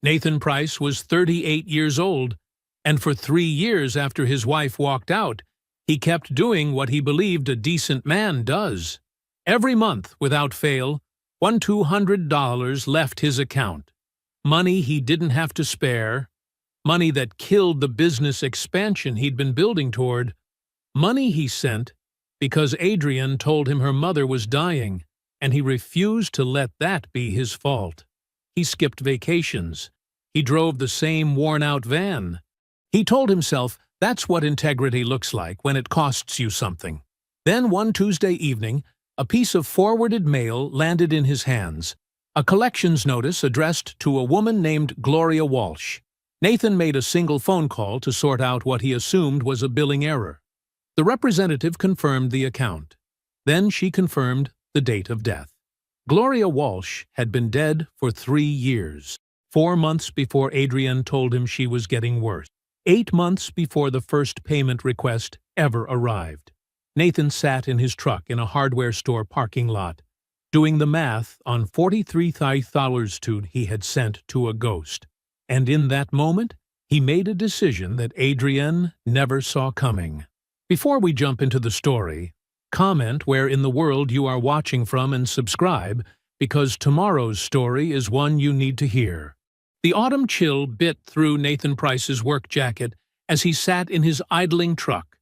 Nathan Price was 38 years old, and for 3 years after his wife walked out, he kept doing what he believed a decent man does. Every month, without fail, $200 left his account. Money he didn't have to spare, money that killed the business expansion he'd been building toward, money he sent because Adrienne told him her mother was dying, and he refused to let that be his fault. He skipped vacations. He drove the same worn-out van. He told himself that's what integrity looks like when it costs you something. Then one Tuesday evening, a piece of forwarded mail landed in his hands, a collections notice addressed to a woman named Gloria Walsh. Nathan made a single phone call to sort out what he assumed was a billing error. The representative confirmed the account. Then she confirmed the date of death. Gloria Walsh had been dead for 3 years, 4 months before Adrienne told him she was getting worse, 8 months before the first payment request ever arrived. Nathan sat in his truck in a hardware store parking lot, doing the math on $43,000 he had sent to a ghost. And in that moment, he made a decision that Adrienne never saw coming. Before we jump into the story, comment where in the world you are watching from and subscribe, because tomorrow's story is one you need to hear. The autumn chill bit through Nathan Price's work jacket as he sat in his idling truck,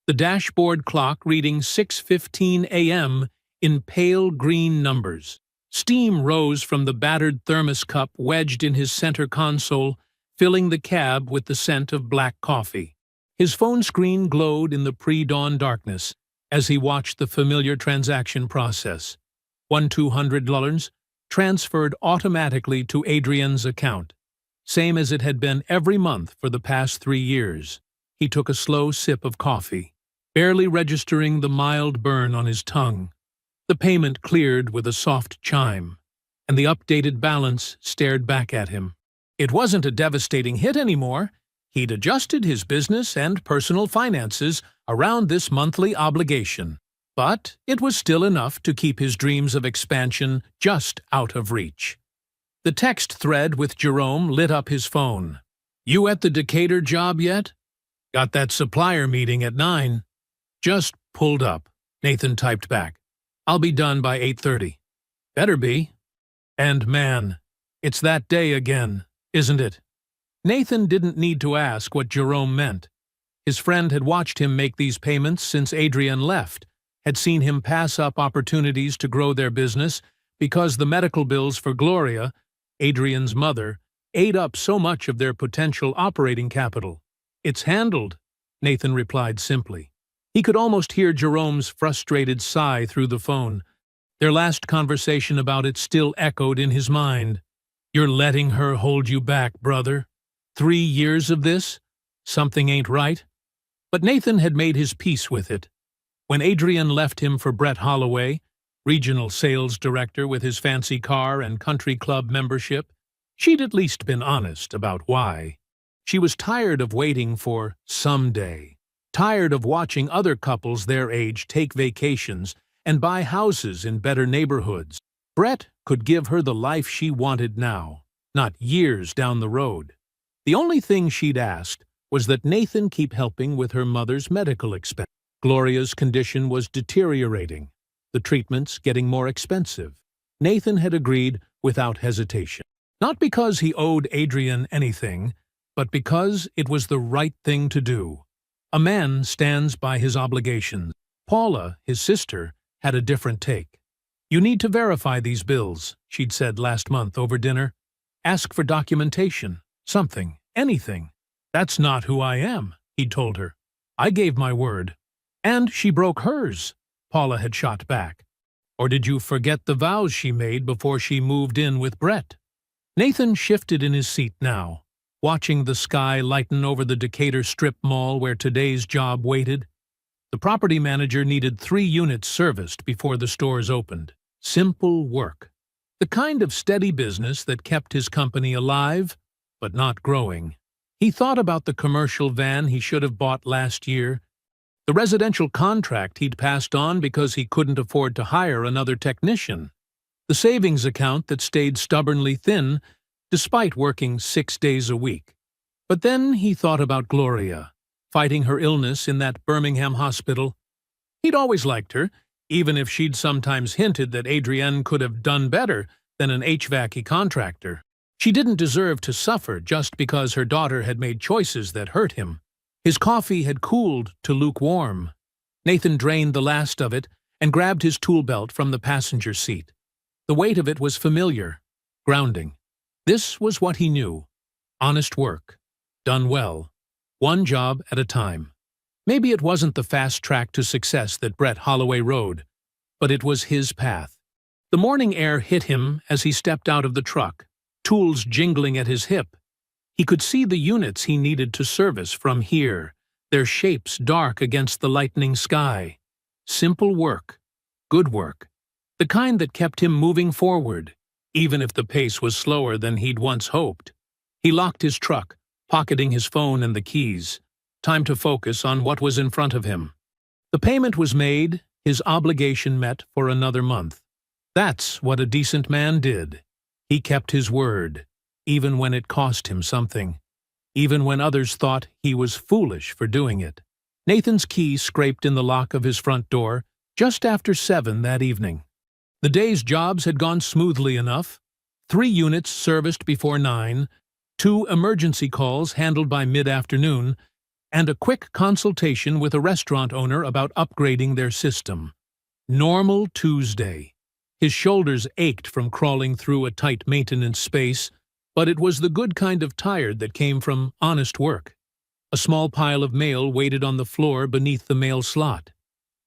the dashboard clock reading 6:15 a.m. in pale green numbers. Steam rose from the battered thermos cup wedged in his center console, filling the cab with the scent of black coffee. His phone screen glowed in the pre-dawn darkness as he watched the familiar transaction process. $200 transferred automatically to Adrienne's account, same as it had been every month for the past 3 years. He took a slow sip of coffee, barely registering the mild burn on his tongue. The payment cleared with a soft chime, and the updated balance stared back at him. It wasn't a devastating hit anymore. He'd adjusted his business and personal finances around this monthly obligation, but it was still enough to keep his dreams of expansion just out of reach. The text thread with Jerome lit up his phone. "You at the Decatur job yet? Got that supplier meeting at 9. Just pulled up," Nathan typed back. "I'll be done by 8:30. Better be. And man, it's that day again, isn't it?" Nathan didn't need to ask what Jerome meant. His friend had watched him make these payments since Adrienne left, had seen him pass up opportunities to grow their business because the medical bills for Gloria, Adrienne's mother, ate up so much of their potential operating capital. "It's handled," Nathan replied simply. He could almost hear Jerome's frustrated sigh through the phone. Their last conversation about it still echoed in his mind. "You're letting her hold you back, brother. 3 years of this? Something ain't right." But Nathan had made his peace with it. When Adrienne left him for Brett Holloway, regional sales director with his fancy car and country club membership, she'd at least been honest about why. She was tired of waiting for someday, tired of watching other couples their age take vacations and buy houses in better neighborhoods. Brett could give her the life she wanted now, not years down the road. The only thing she'd asked was that Nathan keep helping with her mother's medical expense. Gloria's condition was deteriorating, the treatments getting more expensive. Nathan had agreed without hesitation. Not because he owed Adrienne anything, but because it was the right thing to do. A man stands by his obligations. Paula, his sister, had a different take. "You need to verify these bills," she'd said last month over dinner. "Ask for documentation, something, anything." "That's not who I am," he'd told her. "I gave my word." "And she broke hers," Paula had shot back. "Or did you forget the vows she made before she moved in with Brett?" Nathan shifted in his seat now, watching the sky lighten over the Decatur strip mall where today's job waited. The property manager needed 3 units serviced before the stores opened. Simple work. The kind of steady business that kept his company alive, but not growing. He thought about the commercial van he should have bought last year, the residential contract he'd passed on because he couldn't afford to hire another technician, the savings account that stayed stubbornly thin despite working 6 days a week. But then he thought about Gloria, fighting her illness in that Birmingham hospital. He'd always liked her, even if she'd sometimes hinted that Adrienne could have done better than an HVAC contractor. She didn't deserve to suffer just because her daughter had made choices that hurt him. His coffee had cooled to lukewarm. Nathan drained the last of it and grabbed his tool belt from the passenger seat. The weight of it was familiar, grounding. This was what he knew. Honest work. Done well. One job at a time. Maybe it wasn't the fast track to success that Brett Holloway rode, but it was his path. The morning air hit him as he stepped out of the truck, tools jingling at his hip. He could see the units he needed to service from here, their shapes dark against the lightening sky. Simple work. Good work. The kind that kept him moving forward, even if the pace was slower than he'd once hoped. He locked his truck, pocketing his phone and the keys. Time to focus on what was in front of him. The payment was made, his obligation met for another month. That's what a decent man did. He kept his word, even when it cost him something. Even when others thought he was foolish for doing it. Nathan's key scraped in the lock of his front door just after 7 that evening. The day's jobs had gone smoothly enough. 3 units serviced before 9, 2 emergency calls handled by mid-afternoon, and a quick consultation with a restaurant owner about upgrading their system. Normal Tuesday. His shoulders ached from crawling through a tight maintenance space, but it was the good kind of tired that came from honest work. A small pile of mail waited on the floor beneath the mail slot.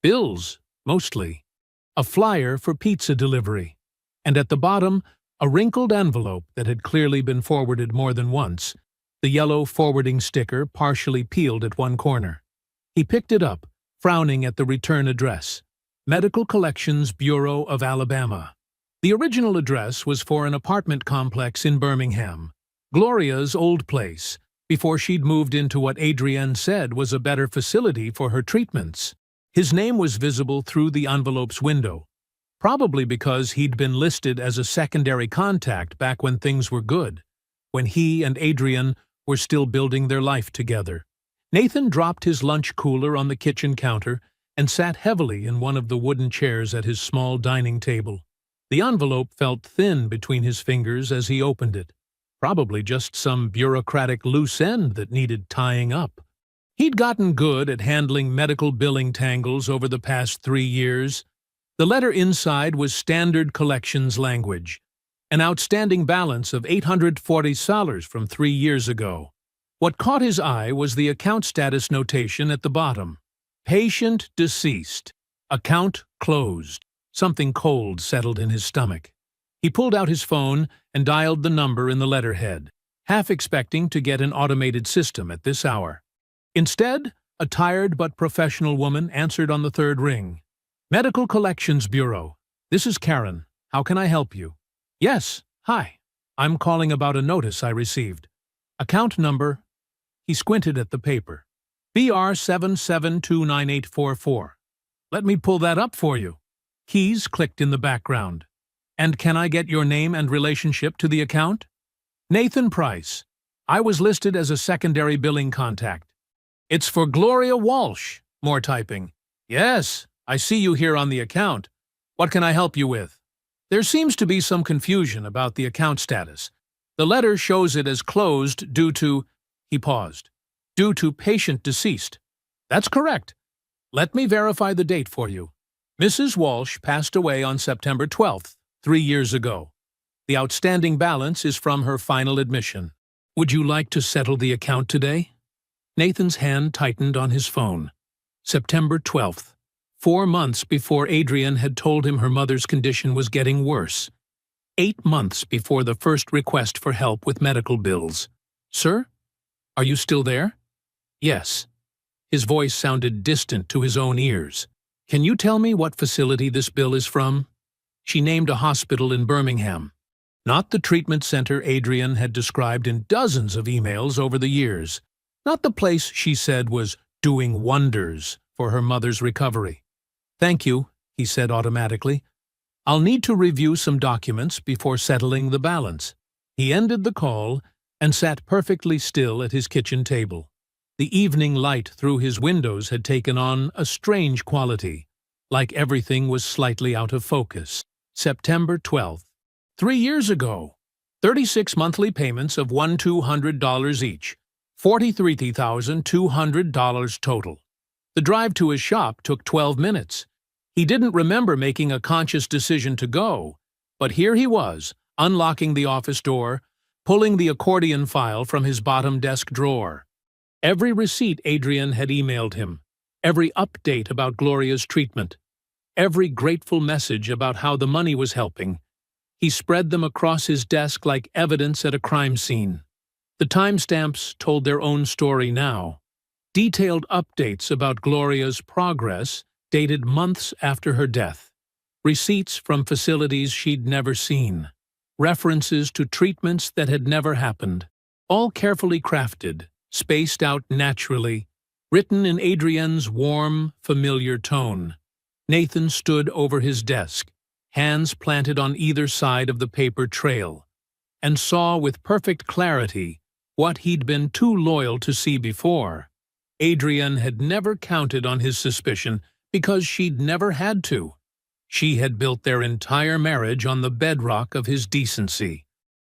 Bills, mostly. A flyer for pizza delivery. And at the bottom, a wrinkled envelope that had clearly been forwarded more than once, the yellow forwarding sticker partially peeled at one corner. He picked it up, frowning at the return address. Medical Collections Bureau of Alabama. The original address was for an apartment complex in Birmingham, Gloria's old place, before she'd moved into what Adrienne said was a better facility for her treatments. His name was visible through the envelope's window, probably because he'd been listed as a secondary contact back when things were good, when he and Adrienne were still building their life together. Nathan dropped his lunch cooler on the kitchen counter and sat heavily in one of the wooden chairs at his small dining table. The envelope felt thin between his fingers as he opened it, probably just some bureaucratic loose end that needed tying up. He'd gotten good at handling medical billing tangles over the past 3 years. The letter inside was standard collections language, an outstanding balance of $840 from 3 years ago. What caught his eye was the account status notation at the bottom. Patient deceased. Account closed. Something cold settled in his stomach. He pulled out his phone and dialed the number in the letterhead, half expecting to get an automated system at this hour. Instead, a tired but professional woman answered on the 3rd ring. Medical Collections Bureau. This is Karen. How can I help you? Yes, hi. I'm calling about a notice I received. Account number. He squinted at the paper. BR77298844. Let me pull that up for you. Keys clicked in the background. And can I get your name and relationship to the account? Nathan Price. I was listed as a secondary billing contact. It's for Gloria Walsh. More typing. Yes, I see you here on the account. What can I help you with? There seems to be some confusion about the account status. The letter shows it as closed due to... He paused. Due to patient deceased. That's correct. Let me verify the date for you. Mrs. Walsh passed away on September 12th, 3 years ago. The outstanding balance is from her final admission. Would you like to settle the account today? Nathan's hand tightened on his phone. September 12th, 4 months before Adrienne had told him her mother's condition was getting worse. 8 months before the first request for help with medical bills. Sir? Are you still there? Yes. His voice sounded distant to his own ears. Can you tell me what facility this bill is from? She named a hospital in Birmingham. Not the treatment center Adrienne had described in dozens of emails over the years. Not the place she said was doing wonders for her mother's recovery. Thank you, he said automatically. I'll need to review some documents before settling the balance. He ended the call and sat perfectly still at his kitchen table. The evening light through his windows had taken on a strange quality, like everything was slightly out of focus. September 12th. 3 years ago. 36 monthly payments of $1,200 each. $43,200 total. The drive to his shop took 12 minutes. He didn't remember making a conscious decision to go, but here he was, unlocking the office door, pulling the accordion file from his bottom desk drawer. Every receipt Adrian had emailed him, every update about Gloria's treatment, every grateful message about how the money was helping. He spread them across his desk like evidence at a crime scene. The timestamps told their own story now. Detailed updates about Gloria's progress dated months after her death. Receipts from facilities she'd never seen. References to treatments that had never happened. All carefully crafted, spaced out naturally, written in Adrian's warm, familiar tone. Nathan stood over his desk, hands planted on either side of the paper trail, and saw with perfect clarity what he'd been too loyal to see before. Adrian had never counted on his suspicion because she'd never had to. She had built their entire marriage on the bedrock of his decency.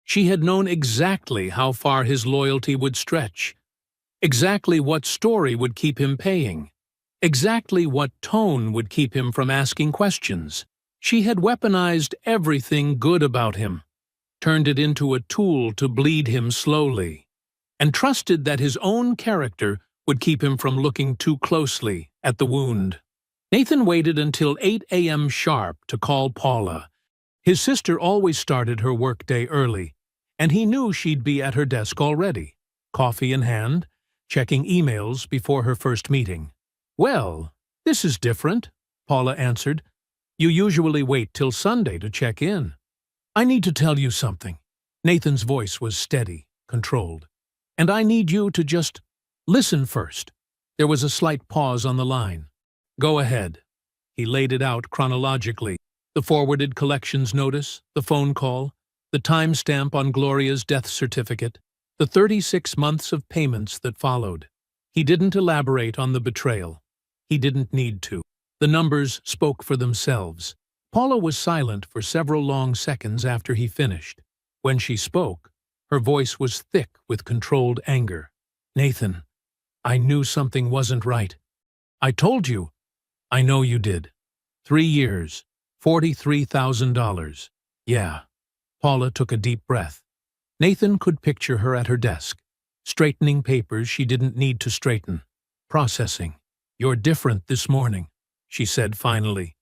She had known exactly how far his loyalty would stretch, exactly what story would keep him paying, exactly what tone would keep him from asking questions. She had weaponized everything good about him, turned it into a tool to bleed him slowly, and trusted that his own character would keep him from looking too closely at the wound. Nathan waited until 8 a.m. sharp to call Paula. His sister always started her workday early, and he knew she'd be at her desk already, coffee in hand, checking emails before her first meeting. "Well, this is different," Paula answered. "You usually wait till Sunday to check in." "I need to tell you something." Nathan's voice was steady, controlled. "And I need you to just listen first." There was a slight pause on the line. "Go ahead." He laid it out chronologically. The forwarded collections notice, the phone call, the timestamp on Gloria's death certificate, the 36 months of payments that followed. He didn't elaborate on the betrayal. He didn't need to. The numbers spoke for themselves. Paula was silent for several long seconds after he finished. When she spoke, her voice was thick with controlled anger. "Nathan, I knew something wasn't right. I told you. I know you did. 3 years, $43,000. Yeah." Paula took a deep breath. Nathan could picture her at her desk, straightening papers she didn't need to straighten, processing. "You're different this morning," she said finally.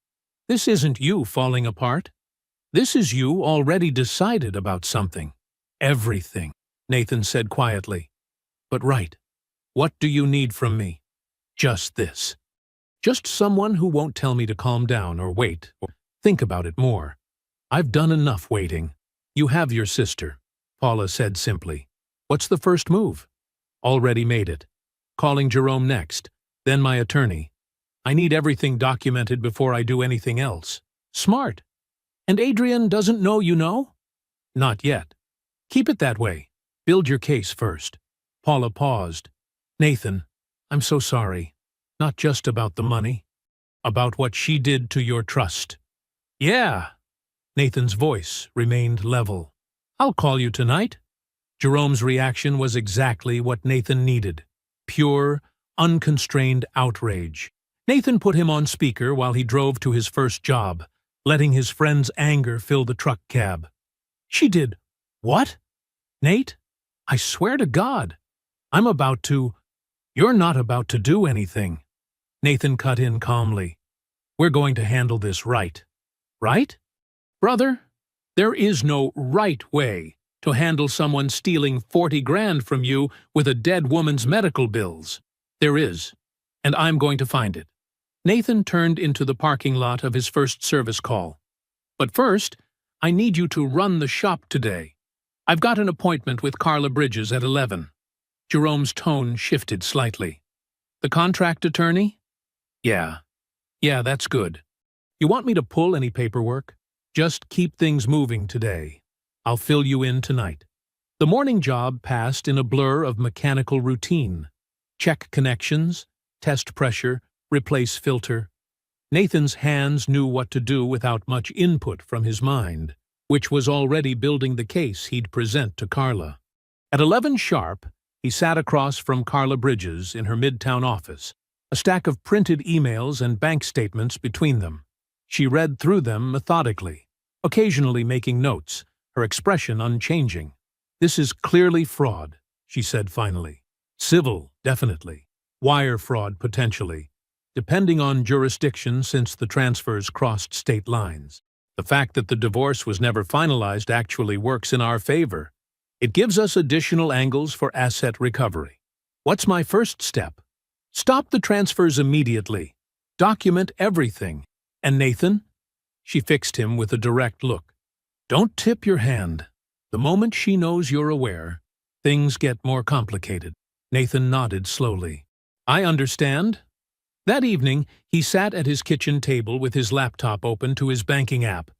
"This isn't you falling apart. This is you already decided about something. Everything," Nathan said quietly. "But right. What do you need from me?" "Just this. Just someone who won't tell me to calm down or wait or think about it more. I've done enough waiting. You have your sister," Paula said simply. "What's the first move?" "Already made it. Calling Jerome next, then my attorney. I need everything documented before I do anything else." "Smart. And Adrian doesn't know you know?" "Not yet. Keep it that way. Build your case first." Paula paused. "Nathan, I'm so sorry. Not just about the money. About what she did to your trust." "Yeah." Nathan's voice remained level. "I'll call you tonight." Jerome's reaction was exactly what Nathan needed. Pure, unconstrained outrage. Nathan put him on speaker while he drove to his first job, letting his friend's anger fill the truck cab. "She did what? Nate? I swear to God. I'm about to—" "You're not about to do anything." Nathan cut in calmly. "We're going to handle this right." "Right? Brother, there is no right way to handle someone stealing 40 grand from you with a dead woman's medical bills. There is, and I'm going to find it." Nathan turned into the parking lot of his first service call. "But first, I need you to run the shop today. I've got an appointment with Carla Bridges at 11. Jerome's tone shifted slightly. "The contract attorney?" Yeah, that's good. You want me to pull any paperwork? Just keep things moving today. I'll fill you in tonight." The morning job passed in a blur of mechanical routine. Check connections, test pressure, replace filter. Nathan's hands knew what to do without much input from his mind, which was already building the case he'd present to Carla. At 11 sharp, he sat across from Carla Bridges in her Midtown office, a stack of printed emails and bank statements between them. She read through them methodically, occasionally making notes, her expression unchanging. "This is clearly fraud," she said finally. "Civil, definitely. Wire fraud, potentially, depending on jurisdiction since the transfers crossed state lines. The fact that the divorce was never finalized actually works in our favor. It gives us additional angles for asset recovery. What's my first step? Stop the transfers immediately. Document everything. And Nathan?" She fixed him with a direct look. "Don't tip your hand. The moment she knows you're aware, things get more complicated." Nathan nodded slowly. "I understand." That evening, he sat at his kitchen table with his laptop open to his banking app.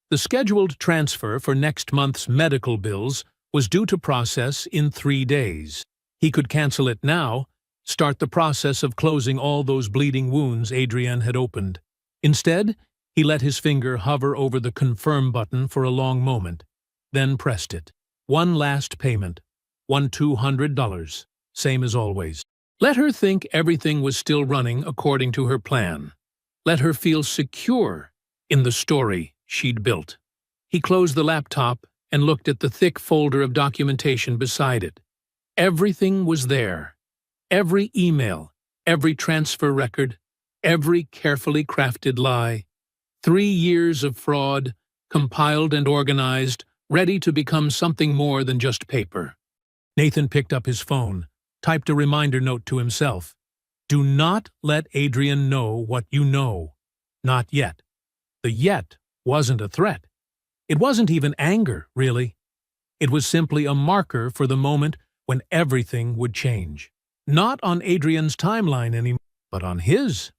The scheduled transfer for next month's medical bills was due to process in 3 days. He could cancel it now, start the process of closing all those bleeding wounds Adrienne had opened. Instead, he let his finger hover over the confirm button for a long moment, then pressed it. One last payment. $200, same as always. Let her think everything was still running according to her plan. Let her feel secure in the story she'd built. He closed the laptop and looked at the thick folder of documentation beside it. Everything was there. Every email, every transfer record, every carefully crafted lie. 3 years of fraud, compiled and organized, ready to become something more than just paper. Nathan picked up his phone, typed a reminder note to himself. Do not let Adrienne know what you know. Not yet. The yet wasn't a threat. It wasn't even anger, really. It was simply a marker for the moment when everything would change. Not on Adrienne's timeline anymore, but on his.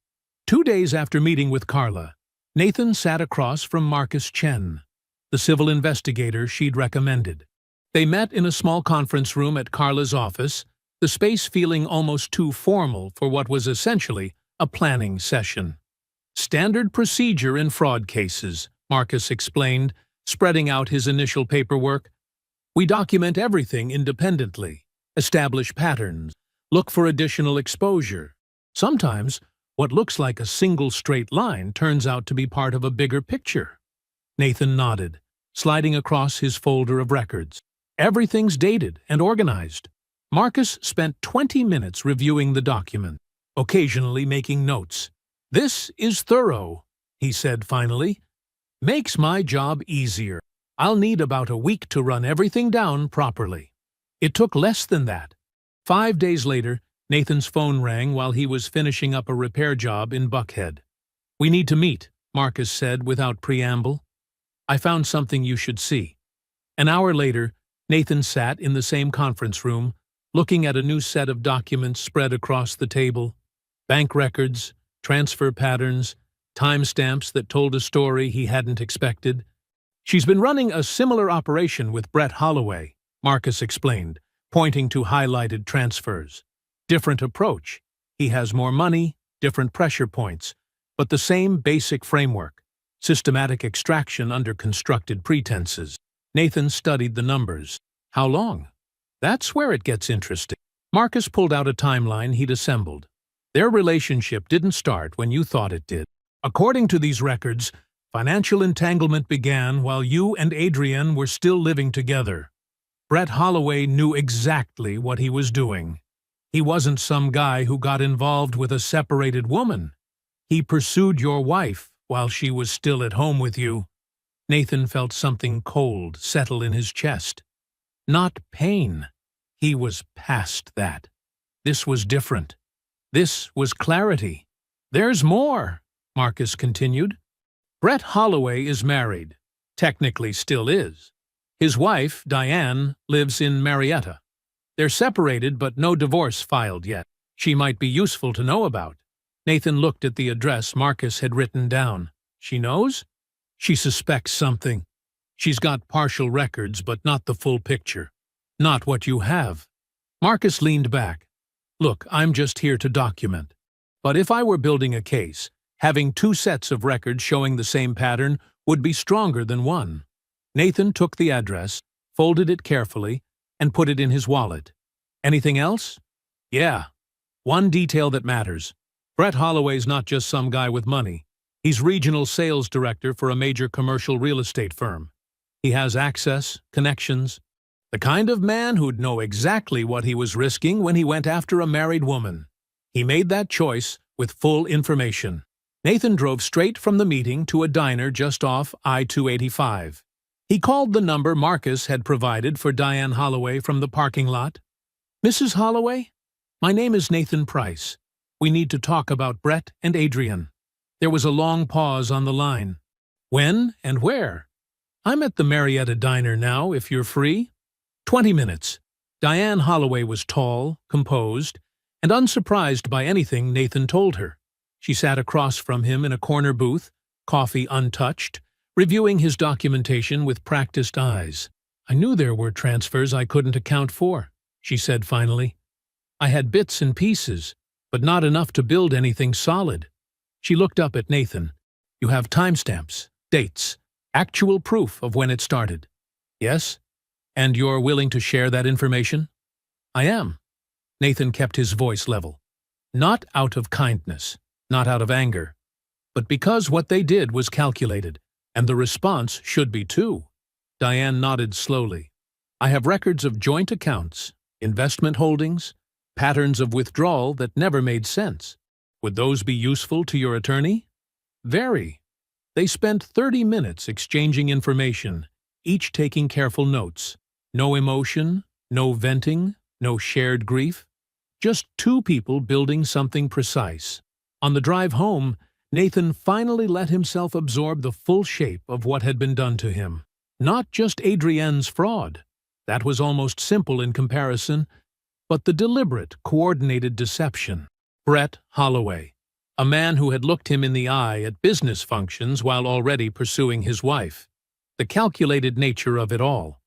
2 days after meeting with Carla, Nathan sat across from Marcus Chen, the civil investigator she'd recommended. They met in a small conference room at Carla's office, the space feeling almost too formal for what was essentially a planning session. Standard procedure in fraud cases, Marcus explained, spreading out his initial paperwork. We document everything independently, establish patterns, look for additional exposure. Sometimes, what looks like a single straight line turns out to be part of a bigger picture. Nathan nodded, sliding across his folder of records. Everything's dated and organized. Marcus spent 20 minutes reviewing the document, occasionally making notes. This is thorough, he said finally. Makes my job easier. I'll need about a week to run everything down properly. It took less than that. 5 days later, Nathan's phone rang while he was finishing up a repair job in Buckhead. We need to meet, Marcus said without preamble. I found something you should see. An hour later, Nathan sat in the same conference room, looking at a new set of documents spread across the table. Bank records, transfer patterns, timestamps that told a story he hadn't expected. She's been running a similar operation with Brett Holloway, Marcus explained, pointing to highlighted transfers. Different approach. He has more money, different pressure points, but the same basic framework. Systematic extraction under constructed pretenses. Nathan studied the numbers. How long? That's where it gets interesting. Marcus pulled out a timeline he'd assembled. Their relationship didn't start when you thought it did. According to these records, financial entanglement began while you and Adrienne were still living together. Brett Holloway knew exactly what he was doing. He wasn't some guy who got involved with a separated woman. He pursued your wife while she was still at home with you. Nathan felt something cold settle in his chest. Not pain. He was past that. This was different. This was clarity. There's more, Marcus continued. Brett Holloway is married. Technically still is. His wife, Diane, lives in Marietta. They're separated, but no divorce filed yet. She might be useful to know about. Nathan looked at the address Marcus had written down. She knows? She suspects something. She's got partial records, but not the full picture. not what you have. Marcus leaned back. Look, I'm just here to document. But if I were building a case, having two sets of records showing the same pattern would be stronger than one. Nathan took the address, folded it carefully, and put it in his wallet. Anything else? Yeah. One detail that matters. Brett Holloway's not just some guy with money. He's regional sales director for a major commercial real estate firm. He has access, connections, the kind of man who'd know exactly what he was risking when he went after a married woman. He made that choice with full information. Nathan drove straight from the meeting to a diner just off I-285. He called the number Marcus had provided for Diane Holloway from the parking lot. Mrs. Holloway? My name is Nathan Price. We need to talk about Brett and Adrian. There was a long pause on the line. When and where? I'm at the Marietta Diner now, if you're free. 20 minutes. Diane Holloway was tall, composed, and unsurprised by anything Nathan told her. She sat across from him in a corner booth, coffee untouched, reviewing his documentation with practiced eyes. I knew there were transfers I couldn't account for, she said finally. I had bits and pieces, but not enough to build anything solid. She looked up at Nathan. You have timestamps, dates, actual proof of when it started. Yes? And you're willing to share that information? I am. Nathan kept his voice level. Not out of kindness, not out of anger, but because what they did was calculated, and the response should be too. Diane nodded slowly. I have records of joint accounts, investment holdings, patterns of withdrawal that never made sense. Would those be useful to your attorney? Very. They spent 30 minutes exchanging information, each taking careful notes. No emotion, no venting, no shared grief. Just two people building something precise. On the drive home, Nathan finally let himself absorb the full shape of what had been done to him. Not just Adrienne's fraud. That was almost simple in comparison, but the deliberate, coordinated deception. Brett Holloway, a man who had looked him in the eye at business functions while already pursuing his wife. The calculated nature of it all.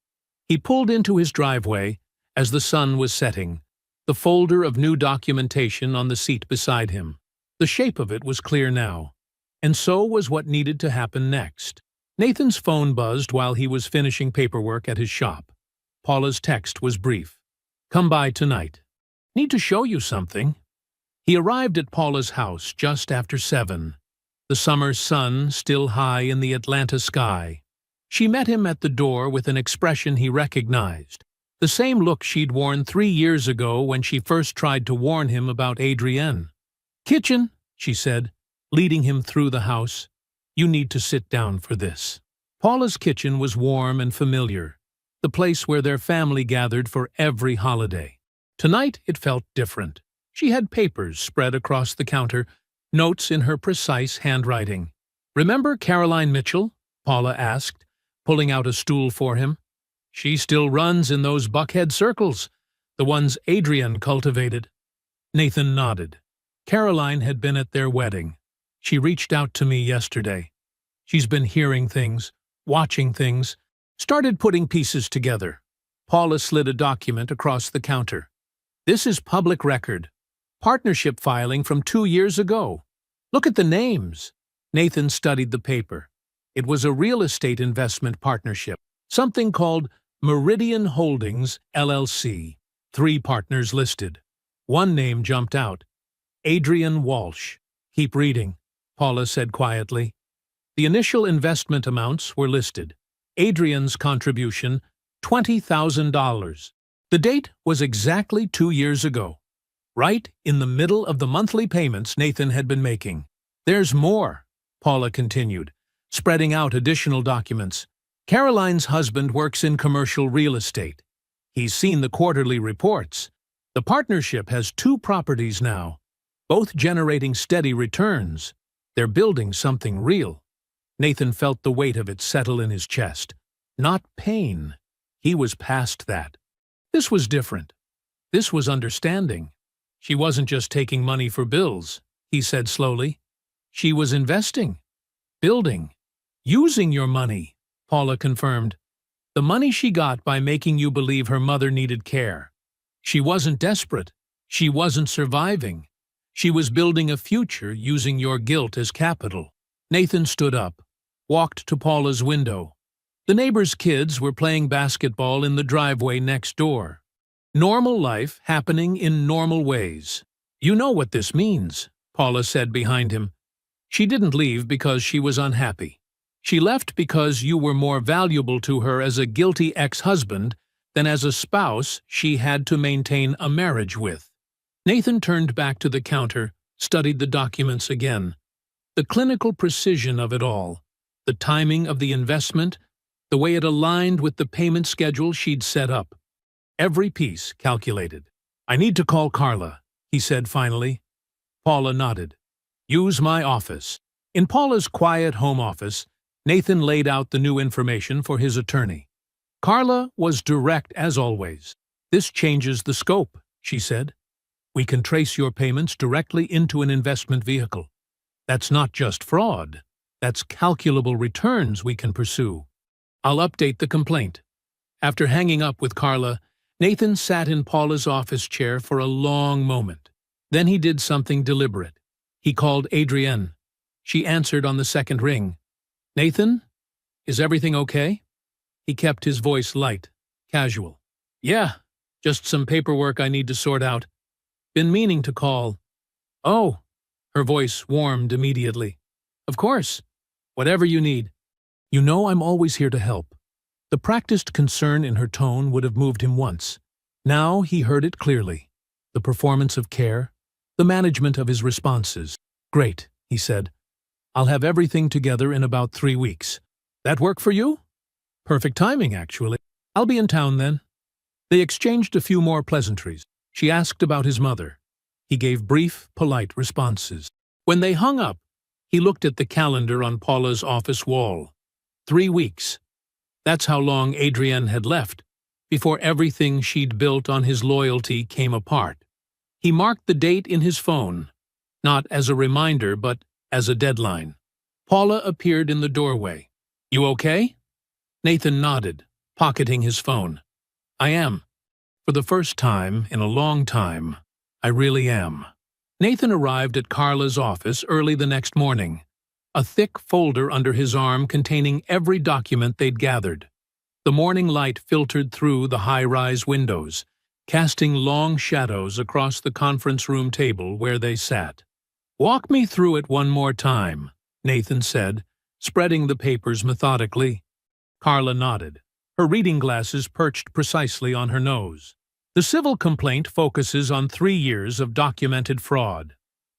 He pulled into his driveway as the sun was setting, the folder of new documentation on the seat beside him. The shape of it was clear now, and so was what needed to happen next. Nathan's phone buzzed while he was finishing paperwork at his shop. Paula's text was brief. Come by tonight. Need to show you something. He arrived at Paula's house just after 7. The summer sun still high in the Atlanta sky. She met him at the door with an expression he recognized, the same look she'd worn 3 years ago when she first tried to warn him about Adrienne. Kitchen, she said, leading him through the house. You need to sit down for this. Paula's kitchen was warm and familiar, the place where their family gathered for every holiday. Tonight it felt different. She had papers spread across the counter, notes in her precise handwriting. Remember Caroline Mitchell? Paula asked, pulling out a stool for him. She still runs in those Buckhead circles, the ones Adrienne cultivated. Nathan nodded. Caroline had been at their wedding. She reached out to me yesterday. She's been hearing things, watching things, started putting pieces together. Paula slid a document across the counter. This is public record. Partnership filing from 2 years ago. Look at the names. Nathan studied the paper. It was a real estate investment partnership, something called Meridian Holdings, LLC. 3 partners listed. One name jumped out. Adrian Walsh. Keep reading, Paula said quietly. The initial investment amounts were listed. Adrian's contribution, $20,000. The date was exactly 2 years ago, right in the middle of the monthly payments Nathan had been making. There's more, Paula continued, spreading out additional documents. Caroline's husband works in commercial real estate. He's seen the quarterly reports. The partnership has 2 properties now, both generating steady returns. They're building something real. Nathan felt the weight of it settle in his chest. Not pain. He was past that. This was different. This was understanding. She wasn't just taking money for bills, he said slowly. She was investing, building, using your money, Paula confirmed. The money she got by making you believe her mother needed care. She wasn't desperate. She wasn't surviving. She was building a future using your guilt as capital. Nathan stood up, walked to Paula's window. The neighbor's kids were playing basketball in the driveway next door. Normal life happening in normal ways. You know what this means, Paula said behind him. She didn't leave because she was unhappy. She left because you were more valuable to her as a guilty ex-husband than as a spouse she had to maintain a marriage with. Nathan turned back to the counter, studied the documents again. The clinical precision of it all, the timing of the investment, the way it aligned with the payment schedule she'd set up. Every piece calculated. "I need to call Carla," he said finally. Paula nodded. "Use my office." In Paula's quiet home office, Nathan laid out the new information for his attorney. Carla was direct as always. "This changes the scope," she said. "We can trace your payments directly into an investment vehicle. That's not just fraud. That's calculable returns we can pursue. I'll update the complaint." After hanging up with Carla, Nathan sat in Paula's office chair for a long moment. Then he did something deliberate. He called Adrienne. She answered on the second ring. "Nathan, is everything okay?" He kept his voice light, casual. "Yeah, just some paperwork I need to sort out. Been meaning to call." "Oh," her voice warmed immediately. "Of course, whatever you need. You know I'm always here to help." The practiced concern in her tone would have moved him once. Now he heard it clearly. The performance of care, the management of his responses. "Great," he said. "I'll have everything together in about 3 weeks. That work for you?" "Perfect timing, actually. I'll be in town then." They exchanged a few more pleasantries. She asked about his mother. He gave brief, polite responses. When they hung up, he looked at the calendar on Paula's office wall. 3 weeks. That's how long Adrienne had left, before everything she'd built on his loyalty came apart. He marked the date in his phone, not as a reminder, but as a deadline. Paula appeared in the doorway. "You okay?" Nathan nodded, pocketing his phone. "I am. For the first time in a long time, I really am." Nathan arrived at Carla's office early the next morning, a thick folder under his arm containing every document they'd gathered. The morning light filtered through the high-rise windows, casting long shadows across the conference room table where they sat. "Walk me through it one more time," Nathan said, spreading the papers methodically. Carla nodded, her reading glasses perched precisely on her nose. The civil complaint focuses on 3 years of documented fraud.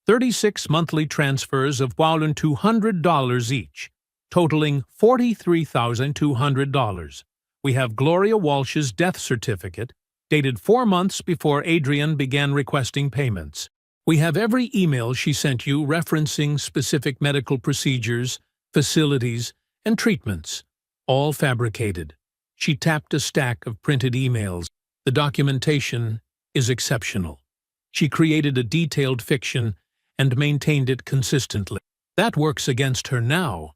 36 monthly transfers of $200 each, totaling $43,200. We have Gloria Walsh's death certificate, dated 4 months before Adrienne began requesting payments. We have every email she sent you referencing specific medical procedures, facilities, and treatments, all fabricated. She tapped a stack of printed emails. The documentation is exceptional. She created a detailed fiction and maintained it consistently. That works against her now.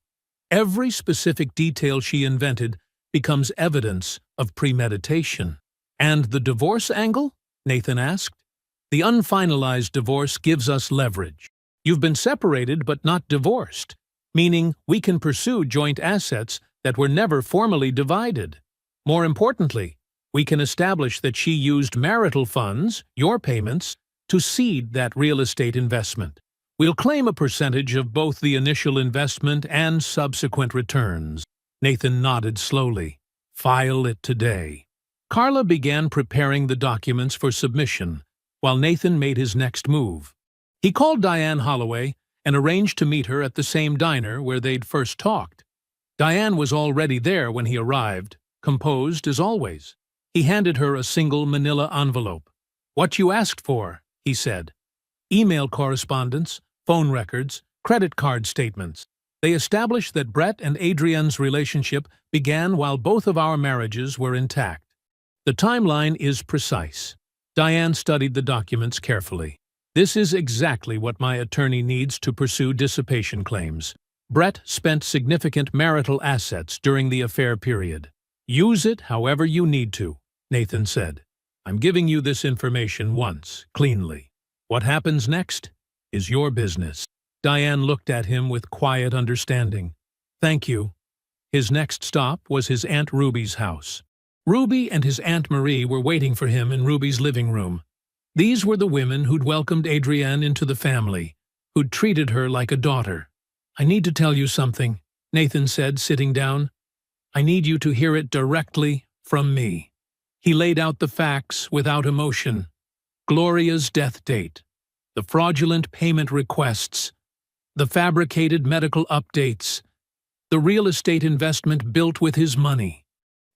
Every specific detail she invented becomes evidence of premeditation. "And the divorce angle?" Nathan asked. "The unfinalized divorce gives us leverage. You've been separated but not divorced, meaning we can pursue joint assets that were never formally divided. More importantly, we can establish that she used marital funds, your payments, to seed that real estate investment. We'll claim a percentage of both the initial investment and subsequent returns." Nathan nodded slowly. "File it today." Carla began preparing the documents for submission, while Nathan made his next move. He called Diane Holloway and arranged to meet her at the same diner where they'd first talked. Diane was already there when he arrived, composed as always. He handed her a single manila envelope. "What you asked for," he said. "Email correspondence, phone records, credit card statements. They establish that Brett and Adrienne's relationship began while both of our marriages were intact. The timeline is precise." Diane studied the documents carefully. "This is exactly what my attorney needs to pursue dissipation claims. Brett spent significant marital assets during the affair period. Use it however you need to, Nathan said. I'm giving you this information once, cleanly. What happens next is your business. Diane looked at him with quiet understanding. Thank you. His next stop was his Aunt Ruby's house. Ruby and his Aunt Marie were waiting for him in Ruby's living room. These were the women who'd welcomed Adrienne into the family, who'd treated her like a daughter. I need to tell you something, Nathan said, sitting down. I need you to hear it directly from me. He laid out the facts without emotion. Gloria's death date, the fraudulent payment requests, the fabricated medical updates, the real estate investment built with his money.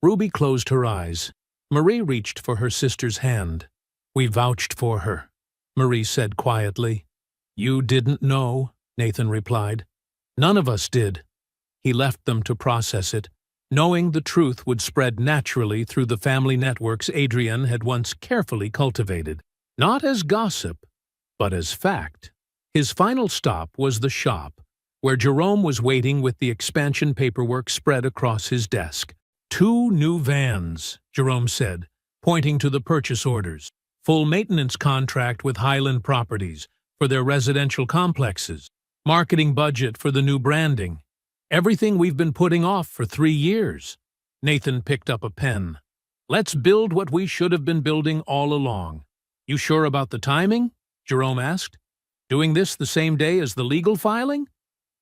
Ruby closed her eyes. Marie reached for her sister's hand. We vouched for her, Marie said quietly. You didn't know, Nathan replied. None of us did. He left them to process it, knowing the truth would spread naturally through the family networks Adrienne had once carefully cultivated. Not as gossip, but as fact. His final stop was the shop, where Jerome was waiting with the expansion paperwork spread across his desk. 2 new vans, Jerome said, pointing to the purchase orders. Full maintenance contract with Highland Properties for their residential complexes. Marketing budget for the new branding. Everything we've been putting off for 3 years. Nathan picked up a pen. Let's build what we should have been building all along. You sure about the timing? Jerome asked. Doing this the same day as the legal filing?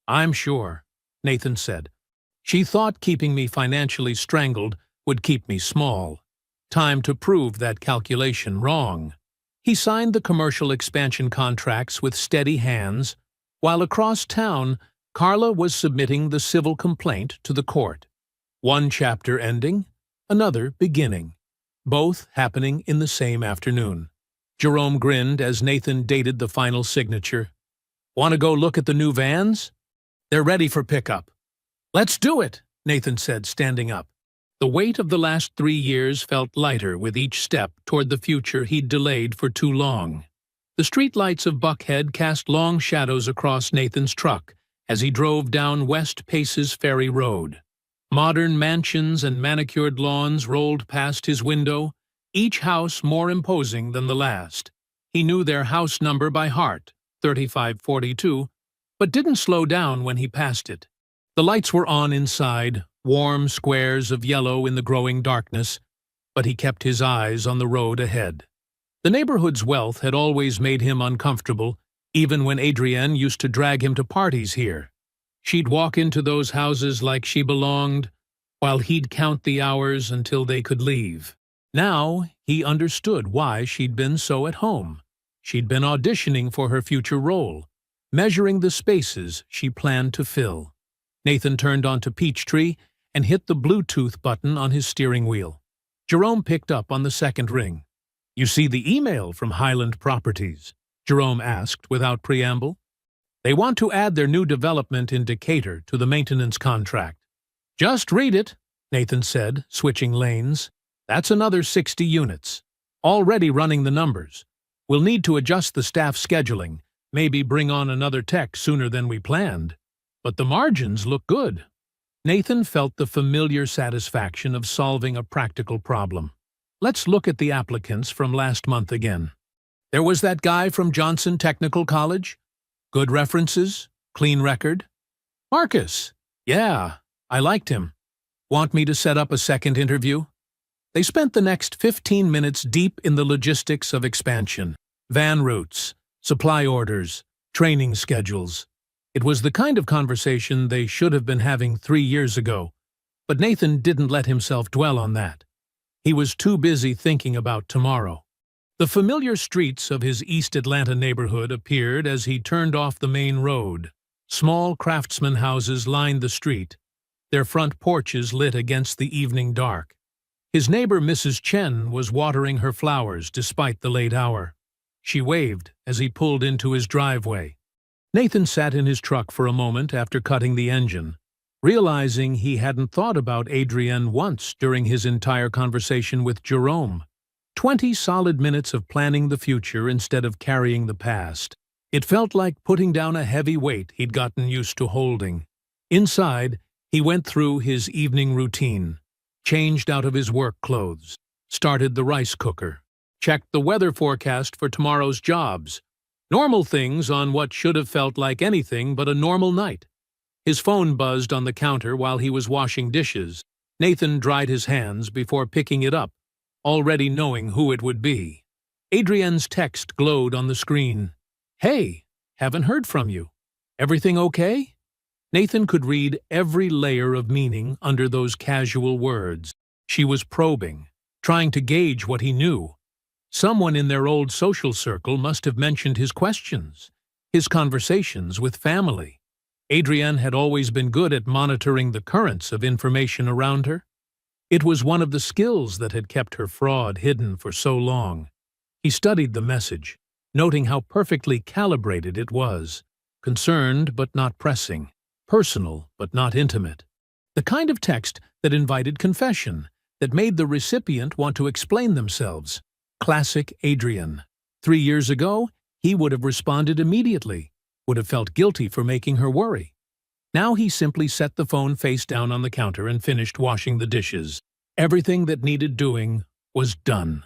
I'm sure, Nathan said. She thought keeping me financially strangled would keep me small. Time to prove that calculation wrong. He signed the commercial expansion contracts with steady hands, while across town, Carla was submitting the civil complaint to the court. One chapter ending, another beginning, both happening in the same afternoon. Jerome grinned as Nathan dated the final signature. Want to go look at the new vans? They're ready for pickup. Let's do it, Nathan said, standing up. The weight of the last 3 years felt lighter with each step toward the future he'd delayed for too long. The streetlights of Buckhead cast long shadows across Nathan's truck as he drove down West Paces Ferry Road. Modern mansions and manicured lawns rolled past his window, each house more imposing than the last. He knew their house number by heart, 3542, but didn't slow down when he passed it. The lights were on inside, warm squares of yellow in the growing darkness, but he kept his eyes on the road ahead. The neighborhood's wealth had always made him uncomfortable, even when Adrienne used to drag him to parties here. She'd walk into those houses like she belonged, while he'd count the hours until they could leave. Now he understood why she'd been so at home. She'd been auditioning for her future role, measuring the spaces she planned to fill. Nathan turned onto Peachtree and hit the Bluetooth button on his steering wheel. Jerome picked up on the second ring. You see the email from Highland Properties? Jerome asked without preamble. They want to add their new development in Decatur to the maintenance contract. Just read it, Nathan said, switching lanes. That's another 60 units. Already running the numbers. We'll need to adjust the staff scheduling, maybe bring on another tech sooner than we planned. But the margins look good. Nathan felt the familiar satisfaction of solving a practical problem. Let's look at the applicants from last month again. There was that guy from Johnson Technical College. Good references, clean record. Marcus. Yeah, I liked him. Want me to set up a second interview? They spent the next 15 minutes deep in the logistics of expansion. Van routes, supply orders, training schedules. It was the kind of conversation they should have been having 3 years ago, but Nathan didn't let himself dwell on that. He was too busy thinking about tomorrow. The familiar streets of his East Atlanta neighborhood appeared as he turned off the main road. Small craftsman houses lined the street, their front porches lit against the evening dark. His neighbor Mrs. Chen was watering her flowers despite the late hour. She waved as he pulled into his driveway. Nathan sat in his truck for a moment after cutting the engine, realizing he hadn't thought about Adrienne once during his entire conversation with Jerome. 20 solid minutes of planning the future instead of carrying the past. It felt like putting down a heavy weight he'd gotten used to holding. Inside, he went through his evening routine. changed out of his work clothes, started the rice cooker, checked the weather forecast for tomorrow's jobs. Normal things on what should have felt like anything but a normal night. His phone buzzed on the counter while he was washing dishes. Nathan dried his hands before picking it up, already knowing who it would be. Adrienne's text glowed on the screen. "Hey, haven't heard from you. Everything okay?" Nathan could read every layer of meaning under those casual words. She was probing, trying to gauge what he knew. Someone in their old social circle must have mentioned his questions, his conversations with family. Adrienne had always been good at monitoring the currents of information around her. It was one of the skills that had kept her fraud hidden for so long. He studied the message, noting how perfectly calibrated it was, concerned but not pressing, personal but not intimate. The kind of text that invited confession, that made the recipient want to explain themselves. Classic Adrienne. 3 years ago, he would have responded immediately, would have felt guilty for making her worry. Now he simply set the phone face down on the counter and finished washing the dishes. Everything that needed doing was done.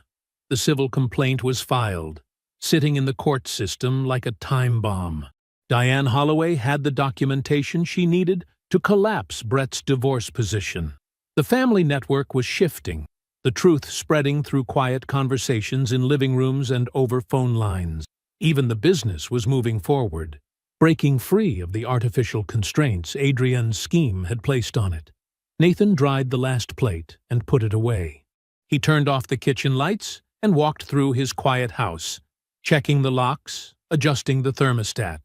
The civil complaint was filed, sitting in the court system like a time bomb. Diane Holloway had the documentation she needed to collapse Brett's divorce position. The family network was shifting, the truth spreading through quiet conversations in living rooms and over phone lines. Even the business was moving forward, breaking free of the artificial constraints Adrienne's scheme had placed on it. Nathan dried the last plate and put it away. He turned off the kitchen lights and walked through his quiet house, checking the locks, adjusting the thermostat.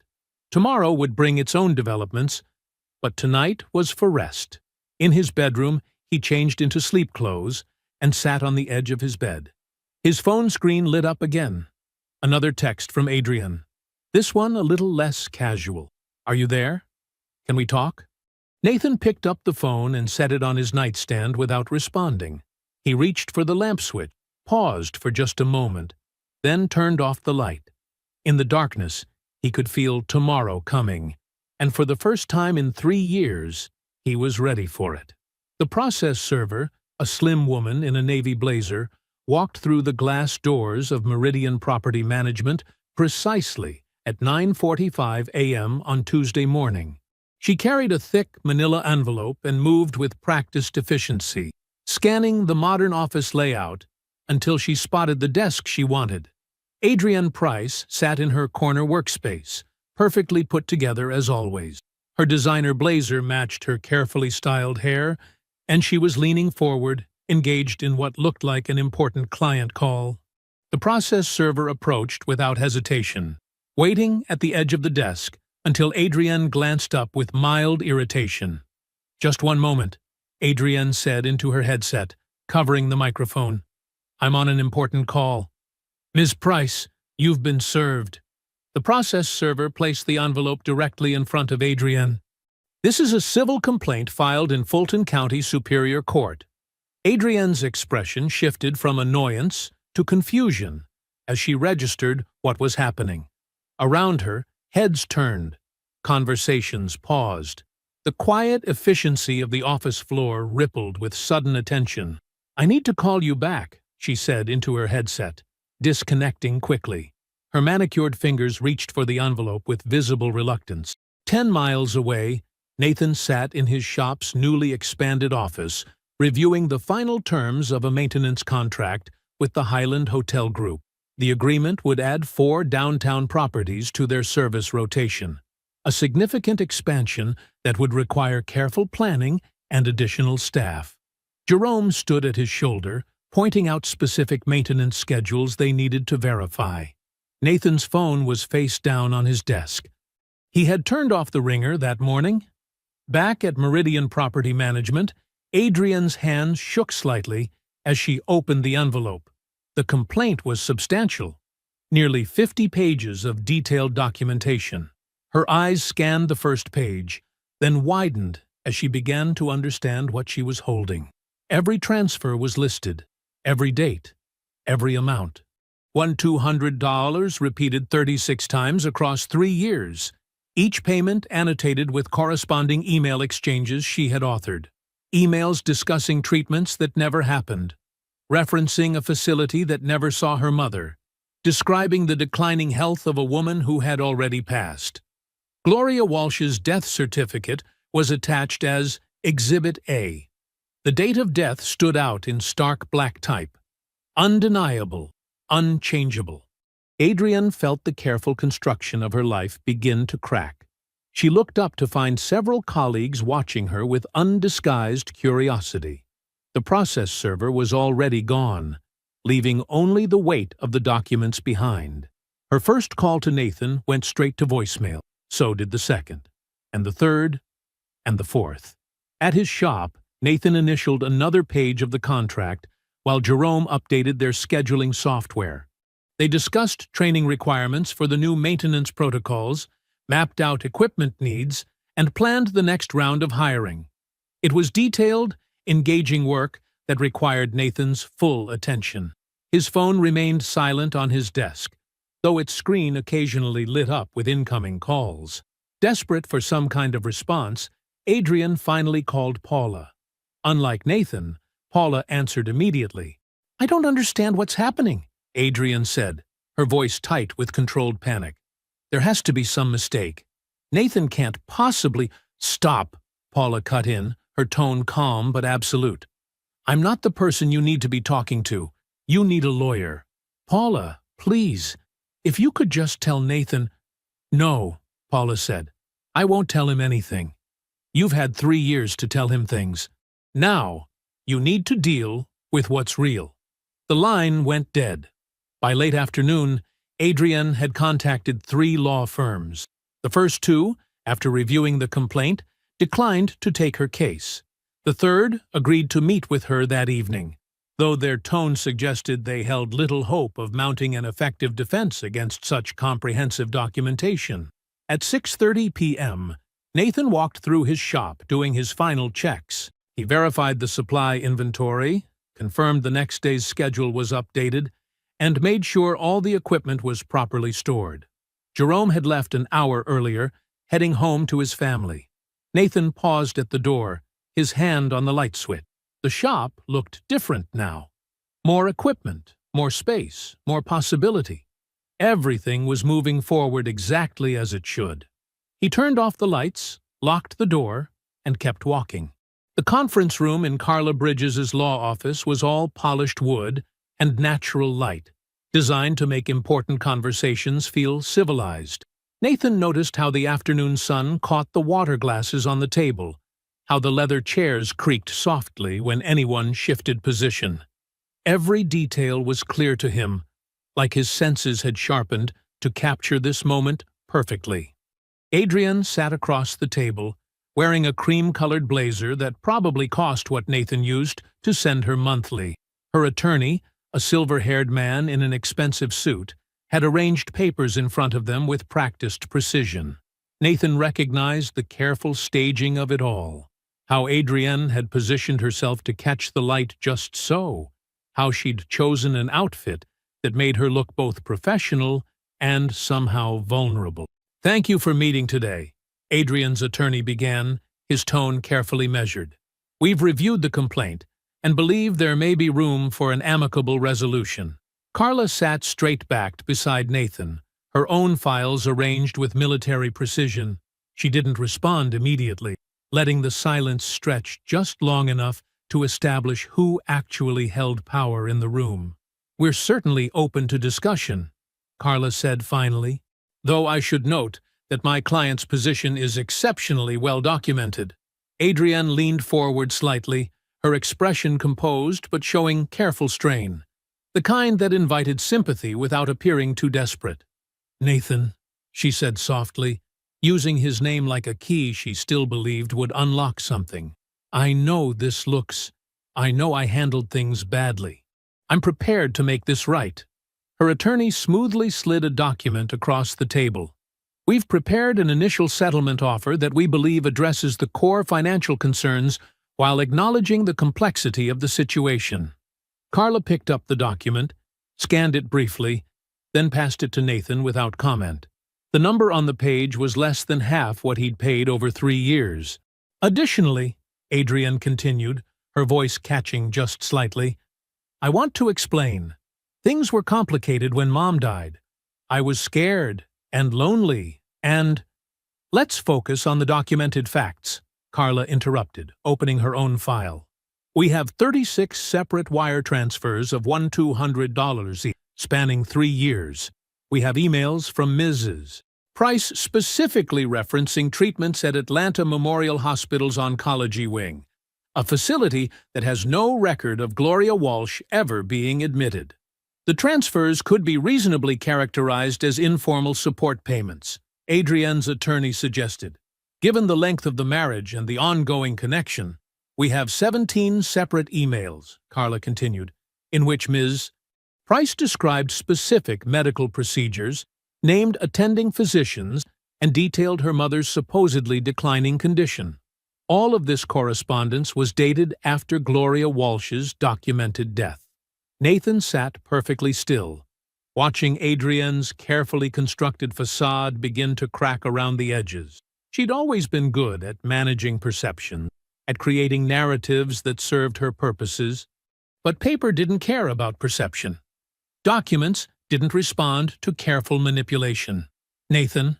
Tomorrow would bring its own developments, but tonight was for rest. In his bedroom, he changed into sleep clothes and sat on the edge of his bed. His phone screen lit up again. Another text from Adrienne. This one a little less casual. "Are you there? Can we talk?" Nathan picked up the phone and set it on his nightstand without responding. He reached for the lamp switch, paused for just a moment, then turned off the light. In the darkness, he could feel tomorrow coming, and for the first time in 3 years, he was ready for it. The process server, a slim woman in a navy blazer, walked through the glass doors of Meridian Property Management precisely at 9:45 a.m. on Tuesday morning. She carried a thick manila envelope and moved with practiced efficiency, scanning the modern office layout until she spotted the desk she wanted. Adrienne Price sat in her corner workspace, perfectly put together as always. Her designer blazer matched her carefully styled hair, and she was leaning forward, engaged in what looked like an important client call. The process server approached without hesitation, waiting at the edge of the desk until Adrienne glanced up with mild irritation. "Just one moment," Adrienne said into her headset, covering the microphone. "I'm on an important call." "Ms. Price, you've been served." The process server placed the envelope directly in front of Adrienne. "This is a civil complaint filed in Fulton County Superior Court." Adrienne's expression shifted from annoyance to confusion as she registered what was happening. Around her, heads turned, conversations paused. The quiet efficiency of the office floor rippled with sudden attention. "I need to call you back," she said into her headset, disconnecting quickly. Her manicured fingers reached for the envelope with visible reluctance. 10 miles away, Nathan sat in his shop's newly expanded office, reviewing the final terms of a maintenance contract with the Highland Hotel Group. The agreement would add 4 downtown properties to their service rotation, a significant expansion that would require careful planning and additional staff. Jerome stood at his shoulder, pointing out specific maintenance schedules they needed to verify. Nathan's phone was face down on his desk. He had turned off the ringer that morning. Back at Meridian Property Management, Adrienne's hands shook slightly as she opened the envelope. The complaint was substantial, nearly 50 pages of detailed documentation. Her eyes scanned the first page, then widened as she began to understand what she was holding. Every transfer was listed, every date, every amount. $1,200 repeated 36 times across 3 years, each payment annotated with corresponding email exchanges she had authored. emails discussing treatments that never happened, referencing a facility that never saw her mother, describing the declining health of a woman who had already passed. Gloria Walsh's death certificate was attached as Exhibit A. The date of death stood out in stark black type. Undeniable, unchangeable. Adrienne felt the careful construction of her life begin to crack. She looked up to find several colleagues watching her with undisguised curiosity. The process server was already gone, leaving only the weight of the documents behind. Her first call to Nathan went straight to voicemail. So did the second, and the third, and the fourth. At his shop, Nathan initialed another page of the contract while Jerome updated their scheduling software. They discussed training requirements for the new maintenance protocols, mapped out equipment needs, and planned the next round of hiring. It was detailed, engaging work that required Nathan's full attention. His phone remained silent on his desk, though its screen occasionally lit up with incoming calls. Desperate for some kind of response, Adrienne finally called Paula. Unlike Nathan, Paula answered immediately. "I don't understand what's happening," Adrienne said, her voice tight with controlled panic. "There has to be some mistake. Nathan can't possibly—" "Stop," Paula cut in, her tone calm but absolute. "I'm not the person you need to be talking to. You need a lawyer." "Paula, please. If you could just tell Nathan—" "No," Paula said. "I won't tell him anything. You've had 3 years to tell him things. Now, you need to deal with what's real." The line went dead. By late afternoon, Adrienne had contacted 3 law firms. The first 2, after reviewing the complaint, declined to take her case. The third agreed to meet with her that evening, though their tone suggested they held little hope of mounting an effective defense against such comprehensive documentation. At 6:30 p.m., Nathan walked through his shop doing his final checks. He verified the supply inventory, confirmed the next day's schedule was updated, and made sure all the equipment was properly stored. Jerome had left an hour earlier, heading home to his family. Nathan paused at the door, his hand on the light switch. The shop looked different now. More equipment, more space, more possibility. Everything was moving forward exactly as it should. He turned off the lights, locked the door, and kept walking. The conference room in Carla Bridges' law office was all polished wood and natural light, designed to make important conversations feel civilized. Nathan noticed how the afternoon sun caught the water glasses on the table, how the leather chairs creaked softly when anyone shifted position. Every detail was clear to him, like his senses had sharpened to capture this moment perfectly. Adrienne sat across the table, wearing a cream-colored blazer that probably cost what Nathan used to send her monthly. Her attorney, a silver-haired man in an expensive suit, had arranged papers in front of them with practiced precision. Nathan recognized the careful staging of it all. How Adrienne had positioned herself to catch the light just so. How she'd chosen an outfit that made her look both professional and somehow vulnerable. "Thank you for meeting today," Adrienne's attorney began, his tone carefully measured. "We've reviewed the complaint and believe there may be room for an amicable resolution." Carla sat straight-backed beside Nathan, her own files arranged with military precision. She didn't respond immediately, letting the silence stretch just long enough to establish who actually held power in the room. "We're certainly open to discussion," Carla said finally, "though I should note that my client's position is exceptionally well documented." Adrienne leaned forward slightly, her expression composed but showing careful strain, the kind that invited sympathy without appearing too desperate. "Nathan," she said softly, using his name like a key she still believed would unlock something. "I know I handled things badly. I'm prepared to make this right." Her attorney smoothly slid a document across the table. "We've prepared an initial settlement offer that we believe addresses the core financial concerns while acknowledging the complexity of the situation." Carla picked up the document, scanned it briefly, then passed it to Nathan without comment. The number on the page was less than half what he'd paid over 3 years. Additionally, Adrienne continued, her voice catching just slightly. "I want to explain. Things were complicated when Mom died. I was scared and lonely and—" "Let's focus on the documented facts," Carla interrupted, opening her own file. "We have 36 separate wire transfers of $1,200 each, spanning 3 years. We have emails from Mrs. Price specifically referencing treatments at Atlanta Memorial Hospital's oncology wing, a facility that has no record of Gloria Walsh ever being admitted. The transfers could be reasonably characterized as informal support payments," Adrienne's attorney suggested. "Given the length of the marriage and the ongoing connection, we have 17 separate emails," Carla continued, "in which Ms. Price described specific medical procedures, named attending physicians, and detailed her mother's supposedly declining condition. All of this correspondence was dated after Gloria Walsh's documented death." Nathan sat perfectly still, watching Adrienne's carefully constructed facade begin to crack around the edges. She'd always been good at managing perception, at creating narratives that served her purposes, but paper didn't care about perception. Documents didn't respond to careful manipulation. "Nathan,"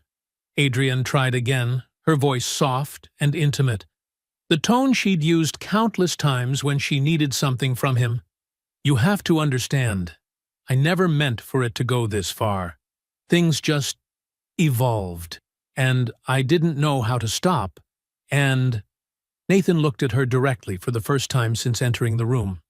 Adrienne tried again, her voice soft and intimate, the tone she'd used countless times when she needed something from him. "You have to understand, I never meant for it to go this far. Things just evolved, and I didn't know how to stop, and—" Nathan looked at her directly for the first time since entering the room.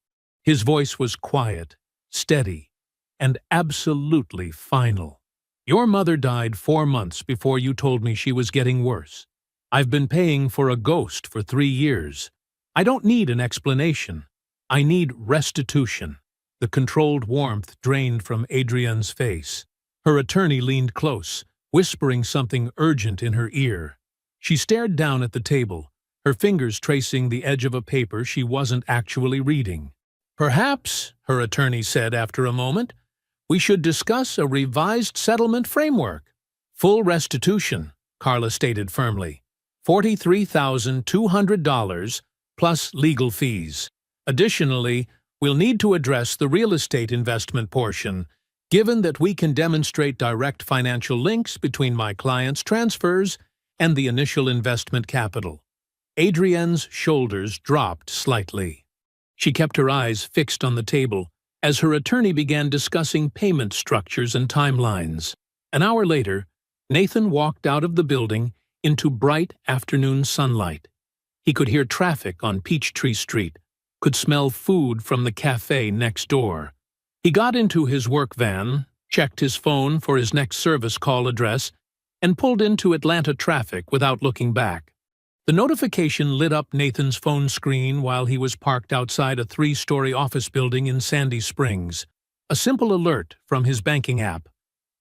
His voice was quiet, steady, and absolutely final. "Your mother died 4 months before you told me she was getting worse. I've been paying for a ghost for 3 years. I don't need an explanation. I need restitution." The controlled warmth drained from Adrienne's face. Her attorney leaned close, whispering something urgent in her ear. She stared down at the table, her fingers tracing the edge of a paper she wasn't actually reading. "Perhaps," her attorney said after a moment, "we should discuss a revised settlement framework." "Full restitution," Carla stated firmly. $43,200 plus legal fees. Additionally, we'll need to address the real estate investment portion, given that we can demonstrate direct financial links between my client's transfers and the initial investment capital. Adrienne's shoulders dropped slightly. She kept her eyes fixed on the table as her attorney began discussing payment structures and timelines. An hour later, Nathan walked out of the building into bright afternoon sunlight. He could hear traffic on Peachtree Street, could smell food from the cafe next door. He got into his work van, checked his phone for his next service call address, and pulled into Atlanta traffic without looking back. The notification lit up Nathan's phone screen while he was parked outside a 3-story office building in Sandy Springs. A simple alert from his banking app.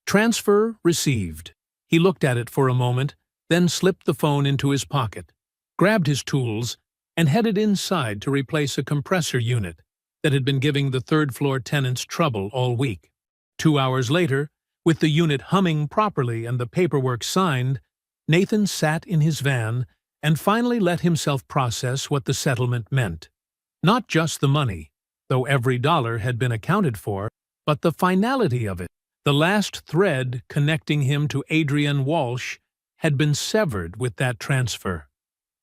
Transfer received. He looked at it for a moment, then slipped the phone into his pocket, grabbed his tools, and headed inside to replace a compressor unit that had been giving the third-floor tenants trouble all week. 2 hours later, with the unit humming properly and the paperwork signed, Nathan sat in his van and finally let himself process what the settlement meant. Not just the money, though every dollar had been accounted for, but the finality of it. The last thread connecting him to Adrienne Walsh had been severed with that transfer.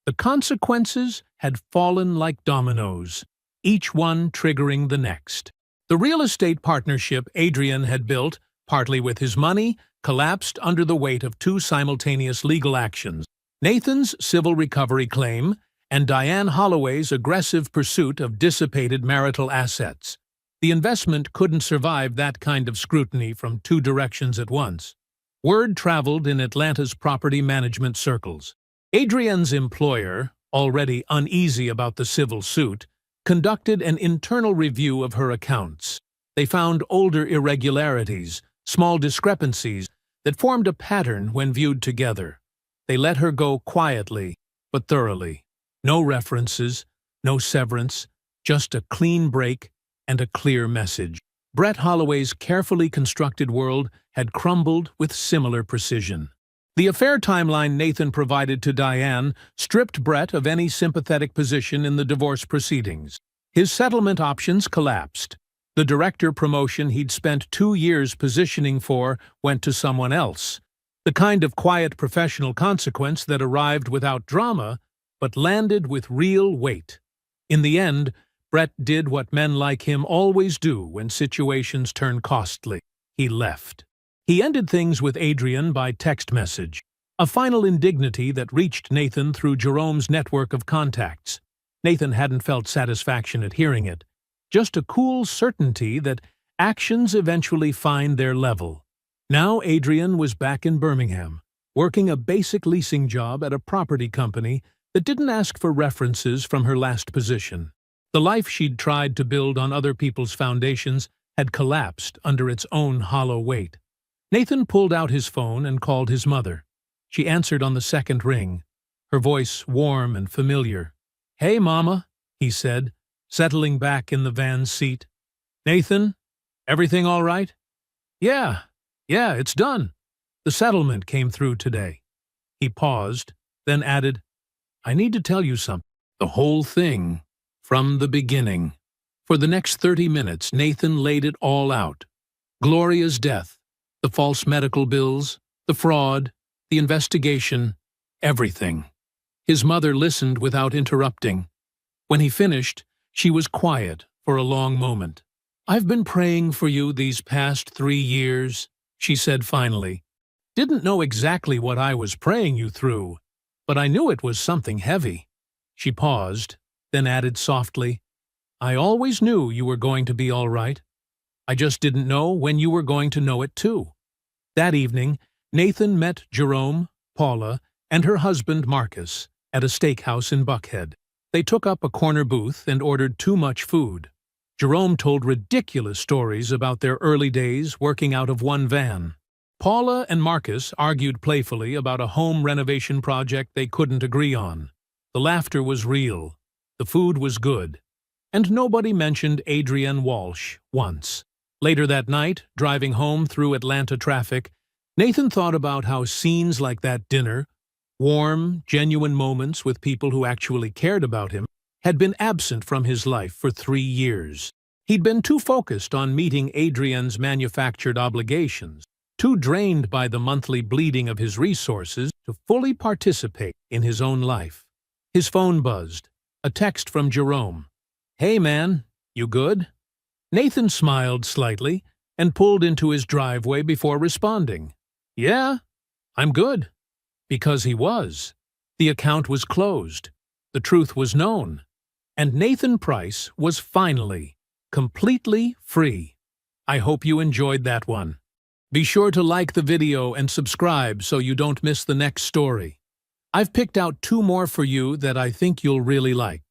The consequences had fallen like dominoes, each one triggering the next. The real estate partnership Adrienne had built, partly with his money, collapsed under the weight of 2 simultaneous legal actions: Nathan's civil recovery claim and Diane Holloway's aggressive pursuit of dissipated marital assets. The investment couldn't survive that kind of scrutiny from 2 directions at once. Word traveled in Atlanta's property management circles. Adrienne's employer, already uneasy about the civil suit, conducted an internal review of her accounts. They found older irregularities, small discrepancies that formed a pattern when viewed together. They let her go quietly, but thoroughly. No references, no severance, just a clean break and a clear message. Brett Holloway's carefully constructed world had crumbled with similar precision. The affair timeline Nathan provided to Diane stripped Brett of any sympathetic position in the divorce proceedings. His settlement options collapsed. The director promotion he'd spent 2 years positioning for went to someone else. The kind of quiet professional consequence that arrived without drama, but landed with real weight. In the end, Brett did what men like him always do when situations turn costly. He left. He ended things with Adrian by text message, a final indignity that reached Nathan through Jerome's network of contacts. Nathan hadn't felt satisfaction at hearing it, just a cool certainty that actions eventually find their level. Now Adrian was back in Birmingham, working a basic leasing job at a property company that didn't ask for references from her last position. The life she'd tried to build on other people's foundations had collapsed under its own hollow weight. Nathan pulled out his phone and called his mother. She answered on the second ring, her voice warm and familiar. "Hey, Mama," he said, settling back in the van's seat. "Nathan, everything all right?" Yeah, it's done. The settlement came through today." He paused, then added, "I need to tell you something. The whole thing, from the beginning." For the next 30 minutes, Nathan laid it all out. Gloria's death, the false medical bills, the fraud, the investigation, everything. His mother listened without interrupting. When he finished, she was quiet for a long moment. "I've been praying for you these past 3 years," she said finally. "Didn't know exactly what I was praying you through, but I knew it was something heavy." She paused, then added softly, "I always knew you were going to be all right. I just didn't know when you were going to know it too." That evening, Nathan met Jerome, Paula, and her husband Marcus at a steakhouse in Buckhead. They took up a corner booth and ordered too much food. Jerome told ridiculous stories about their early days working out of one van. Paula and Marcus argued playfully about a home renovation project they couldn't agree on. The laughter was real, the food was good, and nobody mentioned Adrienne Walsh once. Later that night, driving home through Atlanta traffic, Nathan thought about how scenes like that dinner, warm, genuine moments with people who actually cared about him, had been absent from his life for 3 years. He'd been too focused on meeting Adrienne's manufactured obligations, too drained by the monthly bleeding of his resources to fully participate in his own life. His phone buzzed, a text from Jerome. "Hey man, you good?" Nathan smiled slightly and pulled into his driveway before responding. "Yeah, I'm good." Because he was. The account was closed. The truth was known. And Nathan Price was finally, completely free. I hope you enjoyed that one. Be sure to like the video and subscribe so you don't miss the next story. I've picked out 2 more for you that I think you'll really like.